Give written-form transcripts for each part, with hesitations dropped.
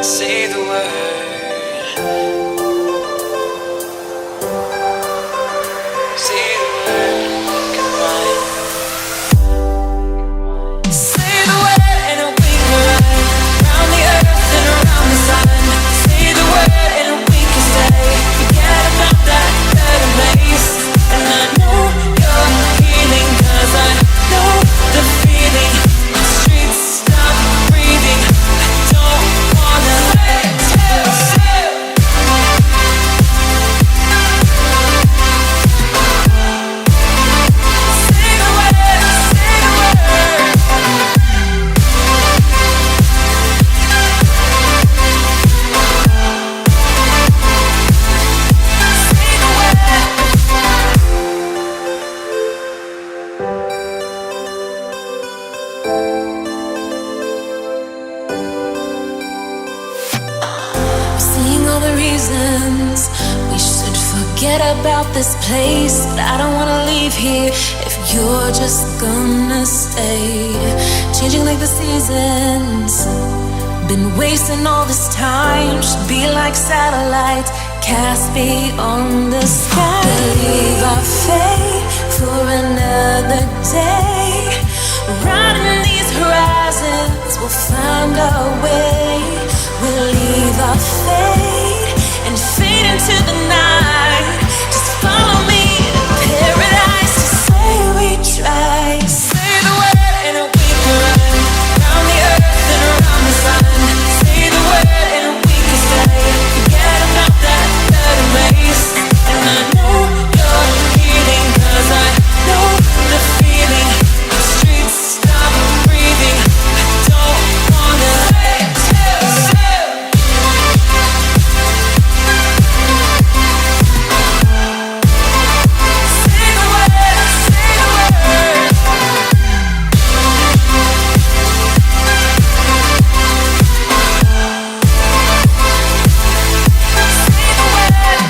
say the word. Say the word, come on. Say the word and we can run round the earth and around the sun. Say the word and we can stay. Forget about that better place. And I know you're healing, 'cause I know the feeling. The streets stop breathing. I don't wanna let you. Say the word, say the word. Say the word. Seeing all the reasons we should forget about this place, but I don't wanna leave here if you're just gonna stay. Changing like the seasons, been wasting all this time. Should be like satellites cast beyond the sky. Believe our fate for another day. Riding these horizons, we'll find our way. We'll leave our fate and fade into the night. Just follow me to paradise. Just say we tried. Say the word and we can run round the earth and around the sun. Say the word and we can stay. Forget about that better place. And I know you're healing, 'cause I know the feeling. The streets stop breathing. I don't wanna let you. Say the word, say the word. Say the word.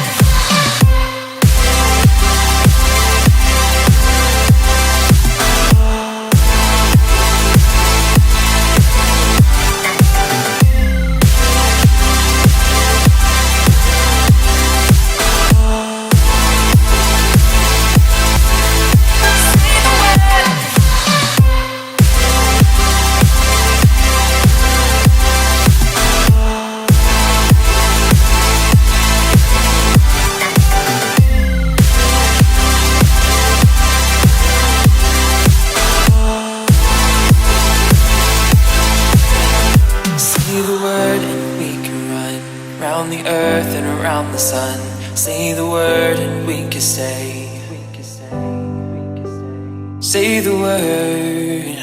Say the word and we can run round the earth and around the sun. Say the word and we can stay. Say the word.